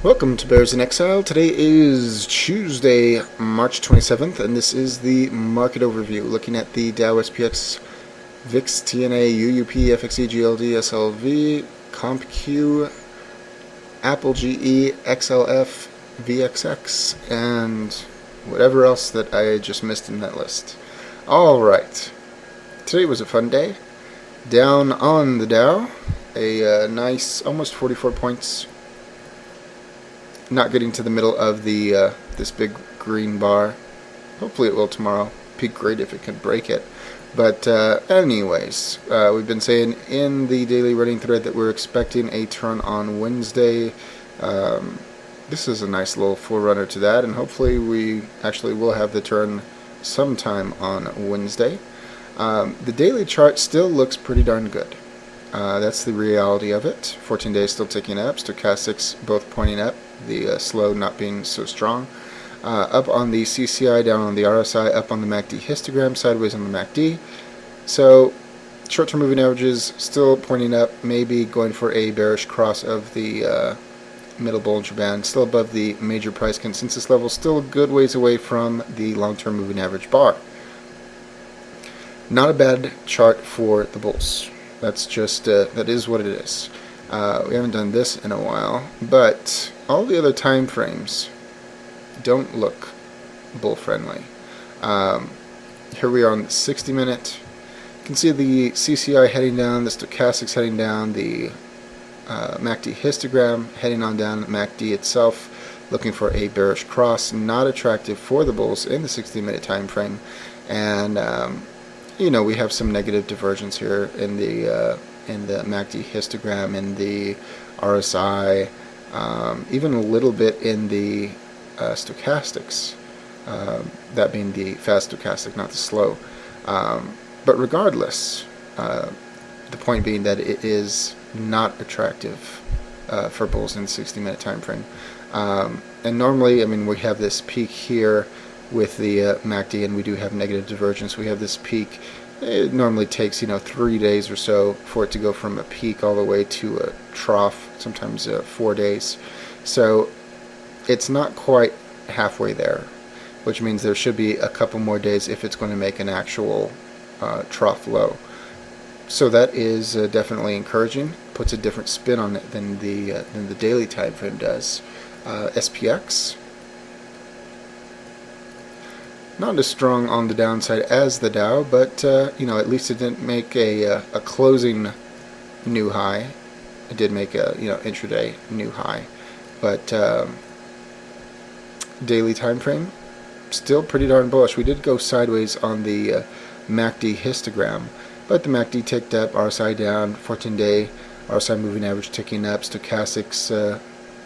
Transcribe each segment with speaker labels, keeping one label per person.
Speaker 1: Welcome to Bears in Exile. Today is Tuesday, March 27th, and this is the market overview, looking at the Dow SPX, VIX, TNA, UUP, FXE, GLD, SLV, CompQ, Apple GE, XLF, VXX, and whatever else that I just missed in that list. Alright, today was a fun day. Down on the Dow, a nice almost 44 points. Not getting to the middle of the this big green bar. Hopefully it will tomorrow. Be great if it can break it. But anyways, we've been saying in the daily running thread that we're expecting a turn on Wednesday. This is a nice little forerunner to that, and hopefully we actually will have the turn sometime on Wednesday. The daily chart still looks pretty darn good. That's the reality of it. 14 days still ticking up, stochastics both pointing up, the slow not being so strong. Up on the CCI, down on the RSI, up on the MACD histogram, sideways on the MACD. So short-term moving averages still pointing up, maybe going for a bearish cross of the middle Bollinger Band, still above the major price consensus level, still a good ways away from the long-term moving average bar. Not a bad chart for the bulls. That's just, that is what it is. We haven't done this in a while, but all the other time frames don't look bull-friendly. Here we are on the 60-minute. You can see the CCI heading down, the stochastics heading down, the MACD histogram heading on down, MACD itself looking for a bearish cross, not attractive for the bulls in the 60-minute time frame. And you know, we have some negative divergence here in the MACD histogram, in the RSI, even a little bit in the stochastics, that being the fast stochastic, not the slow. But regardless, the point being that it is not attractive for bulls in the 60-minute time frame. And normally, I mean, we have this peak here with the MACD, and we do have negative divergence. We have this peak. It normally takes 3 days or so for it to go from a peak all the way to a trough, sometimes 4 days. So it's not quite halfway there, which means there should be a couple more days if it's going to make an actual trough low. So that is definitely encouraging. Puts a different spin on it than the daily time frame does. SPX, not as strong on the downside as the Dow, but at least it didn't make a closing new high. It did make a intraday new high, but daily time frame still pretty darn bullish. We did go sideways on the MACD histogram, but the MACD ticked up, RSI down, 14-day RSI moving average ticking up, stochastics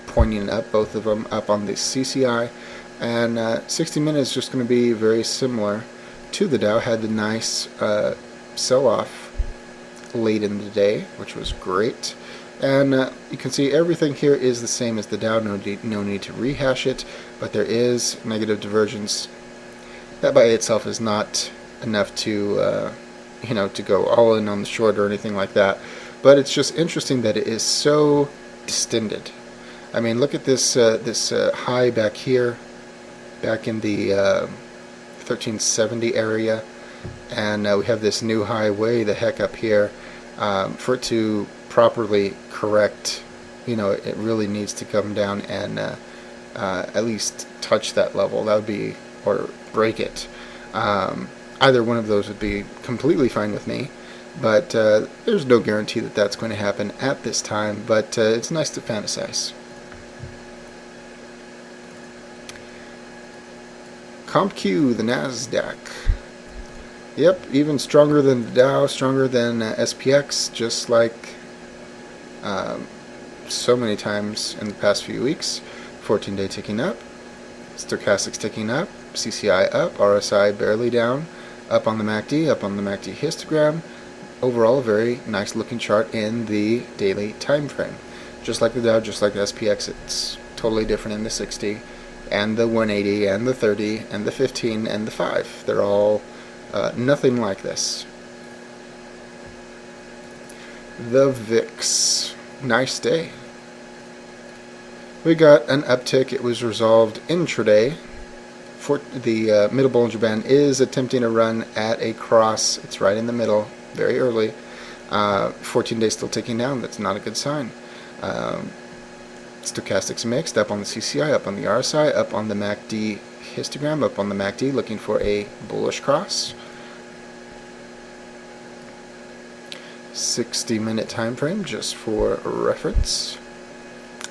Speaker 1: pointing up, both of them up on the CCI. And 60 minutes is just going to be very similar to the Dow. Had the nice sell-off late in the day, which was great. And you can see everything here is the same as the Dow. No need to rehash it, but there is negative divergence. That by itself is not enough to to go all in on the short or anything like that. But it's just interesting that it is so distended. I mean, look at this high back here, back in the 1370 area, and we have this new high way the heck up here. For it to properly correct, it really needs to come down and at least touch that level. That would be, or break it. Either one of those would be completely fine with me, but there's no guarantee that that's going to happen at this time, but it's nice to fantasize. CompQ, the NASDAQ. Yep, even stronger than the Dow, stronger than SPX, just like so many times in the past few weeks. 14-day ticking up, stochastics ticking up, CCI up, RSI barely down, up on the MACD, up on the MACD histogram. Overall, a very nice looking chart in the daily time frame. Just like the Dow, just like the SPX, it's totally different in the 60. And the 180, and the 30, and the 15, and the 5. They're all nothing like this. The VIX. Nice day. We got an uptick. It was resolved intraday. For the middle Bollinger Band is attempting a run at a cross. It's right in the middle, very early. 14 days still ticking down. That's not a good sign. Stochastics mixed, up on the CCI, up on the RSI, up on the MACD histogram, up on the MACD, looking for a bullish cross. 60-minute time frame just for reference.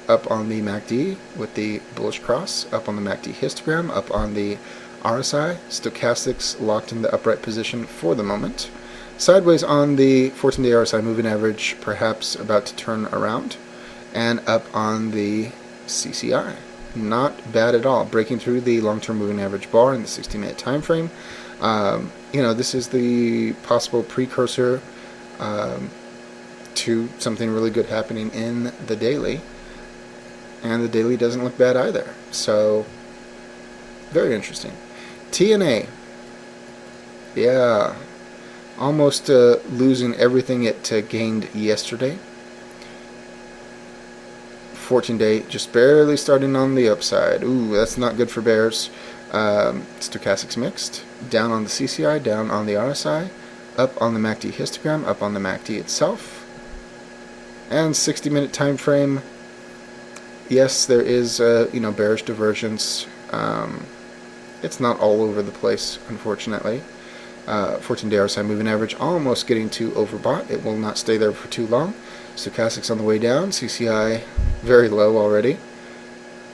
Speaker 1: Up on the MACD with the bullish cross, up on the MACD histogram, up on the RSI, stochastics locked in the upright position for the moment. Sideways on the 14-day RSI moving average, perhaps about to turn around, and up on the CCI. Not bad at all, breaking through the long-term moving average bar in the 60-minute time frame. This is the possible precursor to something really good happening in the daily. And the daily doesn't look bad either. So, very interesting. TNA. Yeah. Almost losing everything it gained yesterday. 14-day just barely starting on the upside. Ooh, that's not good for bears. Stochastics mixed. Down on the CCI, down on the RSI. Up on the MACD histogram, up on the MACD itself. And 60-minute time frame. Yes, there is, bearish divergence. It's not all over the place, unfortunately. 14-day RSI moving average almost getting too overbought. It will not stay there for too long. Stochastics on the way down. CCI very low already.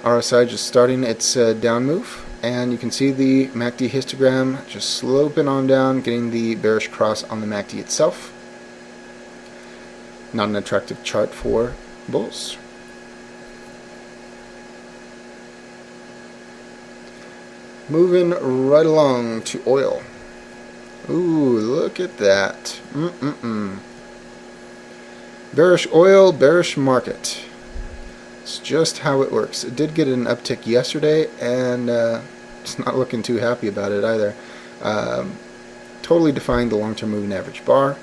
Speaker 1: RSI just starting its down move. And you can see the MACD histogram just sloping on down, getting the bearish cross on the MACD itself. Not an attractive chart for bulls. Moving right along to oil. Ooh, look at that. Bearish oil, bearish market. It's just how it works. It did get an uptick yesterday, and it's not looking too happy about it either. Totally defying the long-term moving average bar.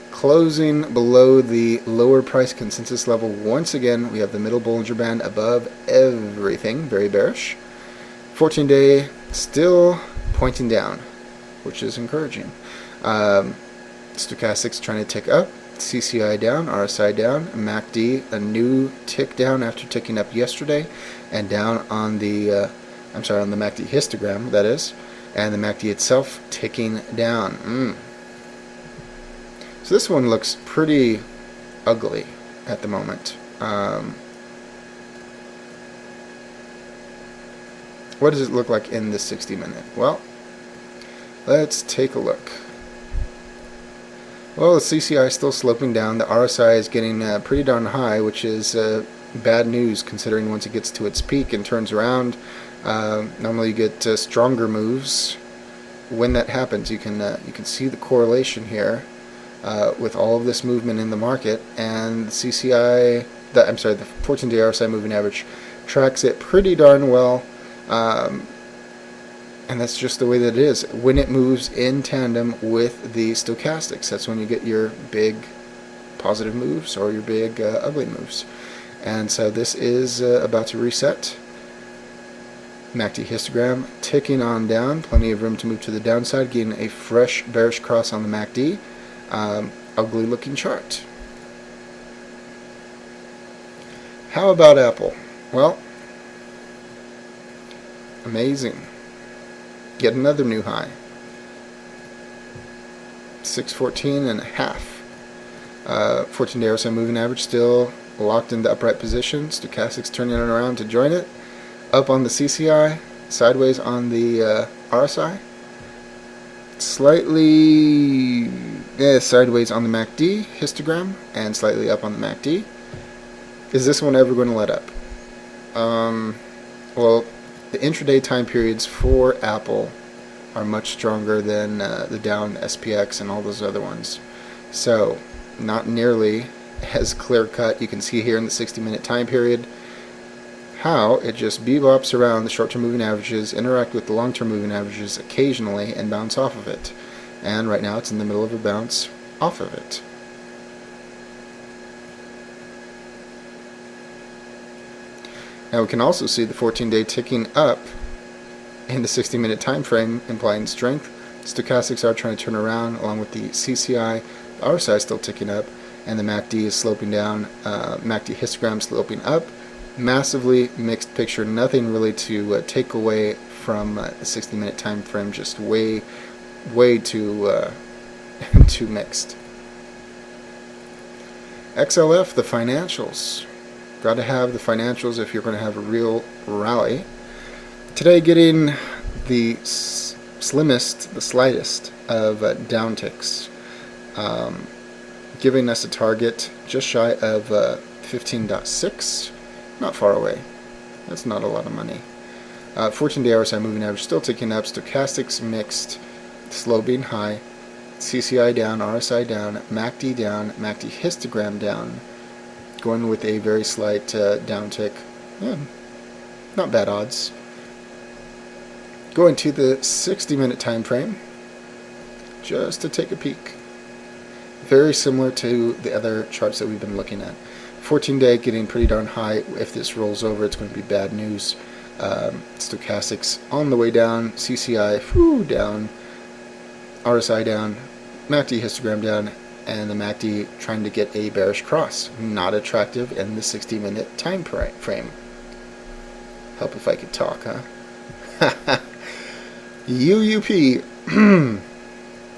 Speaker 1: Closing below the lower price consensus level once again. We have the middle Bollinger Band above everything. Very bearish. 14-day still pointing down, which is encouraging. Stochastics trying to tick up. CCI down, RSI down, MACD a new tick down after ticking up yesterday, and down on the on the MACD histogram, that is, and the MACD itself ticking down. So this one looks pretty ugly at the moment. What does it look like in the 60-minute? Well, let's take a look. Well, the CCI is still sloping down. The RSI is getting pretty darn high, which is bad news considering once it gets to its peak and turns around, normally you get stronger moves. When that happens, you can see the correlation here with all of this movement in the market, and the CCI, the 14-day RSI moving average tracks it pretty darn well. And that's just the way that it is. When it moves in tandem with the stochastics, that's when you get your big positive moves or your big ugly moves. And so this is about to reset. MACD histogram ticking on down. Plenty of room to move to the downside, getting a fresh bearish cross on the MACD. Ugly looking chart. How about Apple? Well, amazing. Yet another new high. 614 and a half. 14-day RSI moving average still locked into upright position. Stochastics turning it around to join it. Up on the CCI, sideways on the RSI. Slightly sideways on the MACD histogram, and slightly up on the MACD. Is this one ever going to let up? Well, the intraday time periods for Apple are much stronger than the Dow and the SPX and all those other ones. So, not nearly as clear cut. You can see here in the 60-minute time period how it just bebops around the short-term moving averages, interact with the long-term moving averages occasionally, and bounce off of it. And right now it's in the middle of a bounce off of it. Now we can also see the 14-day ticking up in the 60-minute time frame, implying strength. Stochastics are trying to turn around, along with the CCI. The RSI is still ticking up, and the MACD is sloping down. MACD histogram sloping up. Massively mixed picture. Nothing really to take away from the 60-minute time frame. Just way too too mixed. XLF, the financials. Got to have the financials if you're going to have a real rally. Today getting the slimmest, the slightest of downticks, giving us a target just shy of 15.6, not far away. That's not a lot of money. 14-day RSI moving average still ticking up, stochastics mixed, slow being high, CCI down, RSI down, MACD down, MACD histogram down, going with a very slight downtick. Yeah, not bad odds. Going to the 60-minute time frame, just to take a peek. Very similar to the other charts that we've been looking at. 14-day getting pretty darn high. If this rolls over, it's going to be bad news. Stochastics on the way down, CCI down, RSI down, MACD histogram down, and the MACD trying to get a bearish cross. Not attractive in the 60-minute time frame. Help if I could talk, huh? UUP,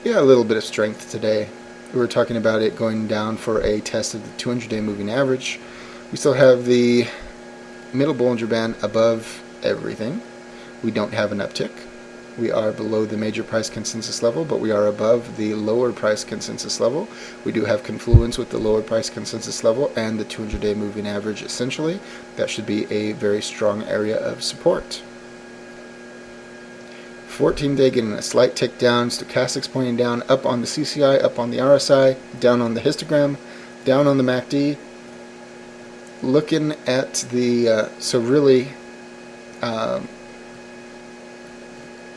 Speaker 1: yeah, a little bit of strength today. We were talking about it going down for a test of the 200-day moving average. We still have the middle Bollinger Band above everything. We don't have an uptick. We are below the major price consensus level, but we are above the lower price consensus level. We do have confluence with the lower price consensus level and the 200-day moving average essentially. That should be a very strong area of support. 14-day getting a slight tick down, stochastics pointing down, up on the CCI, up on the RSI, down on the histogram, down on the MACD. Looking at the, so really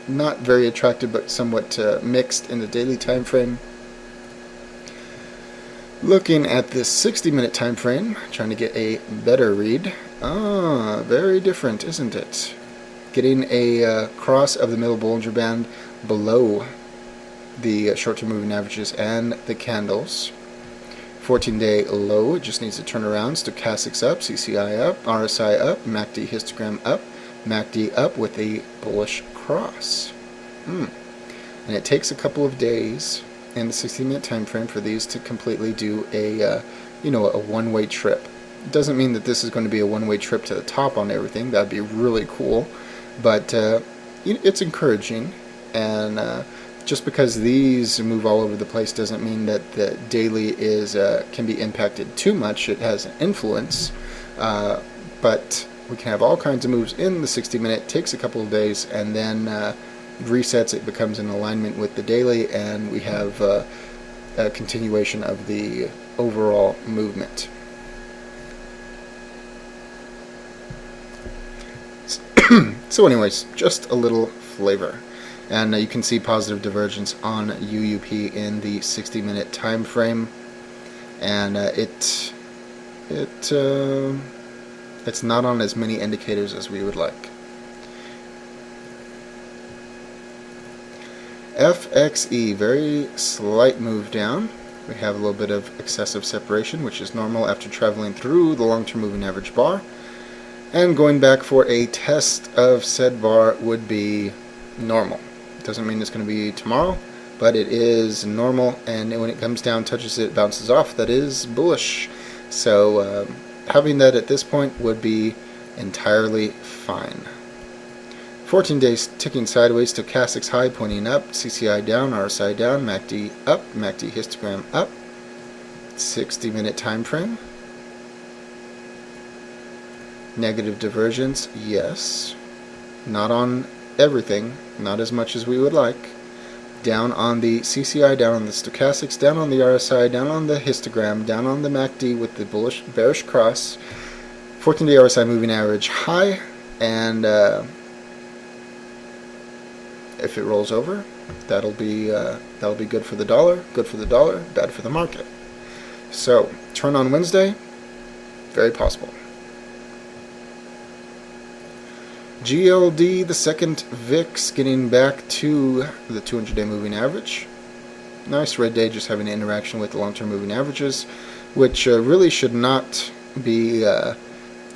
Speaker 1: not very attractive, but somewhat mixed in the daily time frame. Looking at this 60-minute time frame, trying to get a better read. Very different, isn't it? Getting a cross of the middle Bollinger Band below the short-term moving averages and the candles. 14-day low, it just needs to turn around. Stochastics up, CCI up, RSI up, MACD histogram up, MACD up with a bullish cross. And it takes a couple of days in the 60-minute time frame for these to completely do a a one-way trip. It doesn't mean that this is going to be a one-way trip to the top on everything. That'd be really cool. But it's encouraging, and just because these move all over the place doesn't mean that the daily can be impacted too much. It has an influence, but we can have all kinds of moves in the 60-minute. Takes a couple of days, and then resets. It becomes in alignment with the daily, and we have a continuation of the overall movement. So anyways, just a little flavor. And you can see positive divergence on UUP in the 60-minute time frame. And it's not on as many indicators as we would like. FXE, very slight move down. We have a little bit of excessive separation, which is normal after traveling through the long-term moving average bar. And going back for a test of said bar would be normal. Doesn't mean it's going to be tomorrow, but it is normal, and when it comes down, touches it, bounces off, that is bullish. So having that at this point would be entirely fine. 14 days ticking sideways, stochastics high pointing up, CCI down, RSI down, MACD up, MACD histogram up. 60-minute time frame. Negative divergence, yes. Not on everything, not as much as we would like. Down on the CCI, down on the stochastics, down on the RSI, down on the histogram, down on the MACD with the bearish cross. 14-day RSI moving average high, and if it rolls over, that'll be good for the dollar, bad for the market. So turn on Wednesday, very possible. GLD, the second VIX, getting back to the 200-day moving average. Nice red day, just having an interaction with the long-term moving averages, which really should not be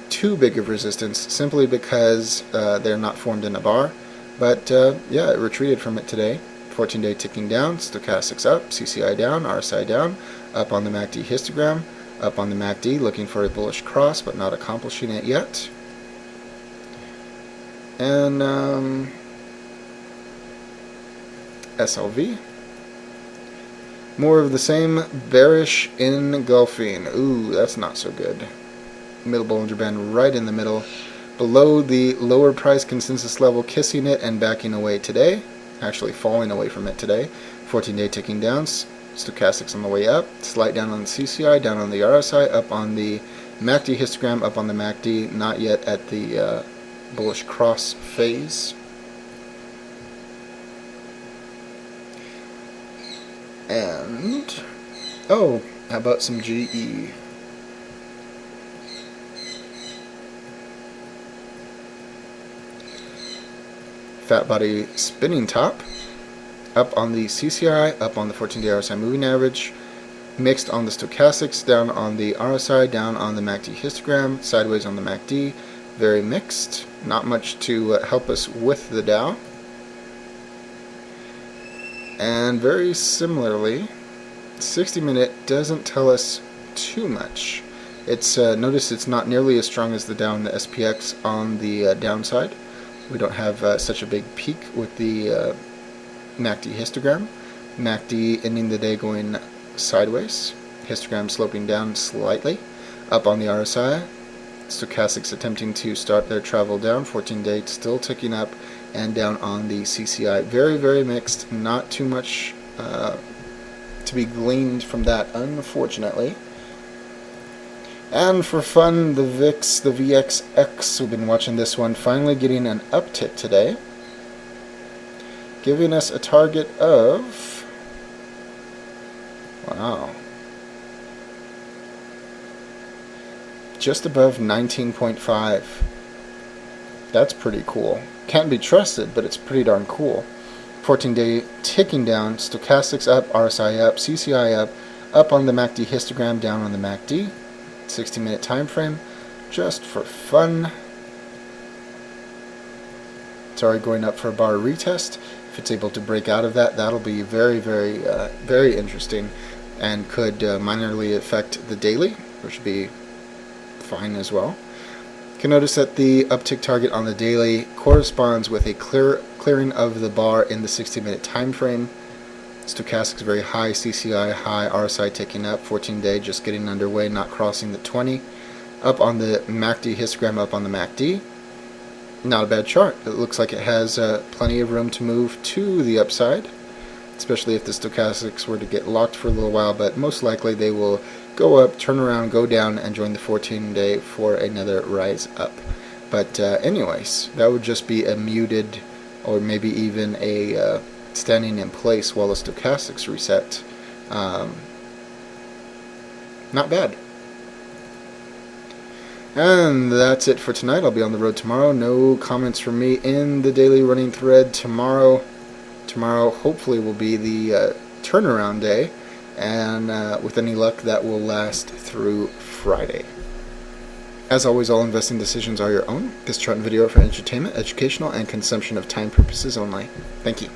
Speaker 1: too big of resistance, simply because they're not formed in a bar. But yeah, it retreated from it today. 14-day ticking down, stochastics up, CCI down, RSI down, up on the MACD histogram, up on the MACD, looking for a bullish cross, but not accomplishing it yet. And SLV. More of the same, bearish engulfing. Ooh, that's not so good. Middle Bollinger Band right in the middle, below the lower price consensus level, kissing it and backing away today. Actually falling away from it today. 14-day ticking down, stochastics on the way up, slight down on the CCI, down on the RSI, up on the MACD histogram, up on the MACD, not yet at the bullish cross phase. And, oh, how about some GE? Fat body spinning top, up on the CCI, up on the 14-day RSI moving average, mixed on the stochastics, down on the RSI, down on the MACD histogram, sideways on the MACD, very mixed, not much to help us with the Dow. And very similarly, 60-minute doesn't tell us too much. It's notice it's not nearly as strong as the Dow and the SPX on the downside. We don't have such a big peak with the MACD histogram. MACD ending the day going sideways. Histogram sloping down slightly. Up on the RSI. Stochastics attempting to start their travel down. 14-day still ticking up. And down on the CCI. Very, very mixed. Not too much to be gleaned from that, unfortunately. And for fun, the VIX, the VXX, we've been watching this one, finally getting an uptick today, giving us a target of, wow, just above 19.5. That's pretty cool. Can't be trusted, but it's pretty darn cool. 14-day ticking down, stochastics up, RSI up, CCI up on the MACD histogram, down on the MACD. 60-minute time frame, just for fun. Sorry, going up for a bar retest. If it's able to break out of that, that'll be very, very, very interesting, and could minorly affect the daily, which would be fine as well. You can notice that the uptick target on the daily corresponds with a clearing of the bar in the 60-minute time frame. Stochastics very high, CCI high, RSI ticking up, 14-day just getting underway, not crossing the 20. Up on the MACD histogram, up on the MACD. Not a bad chart. It looks like it has plenty of room to move to the upside, especially if the stochastics were to get locked for a little while, but most likely they will go up, turn around, go down, and join the 14-day for another rise up. But anyways, that would just be a muted, or maybe even a standing in place while the stochastics reset. Not bad. And that's it for tonight. I'll be on the road tomorrow. No comments from me in the daily running thread tomorrow. Tomorrow hopefully will be the turnaround day, and with any luck that will last through Friday. As always, all investing decisions are your own. This chart and video are for entertainment, educational, and consumption of time purposes only. Thank you.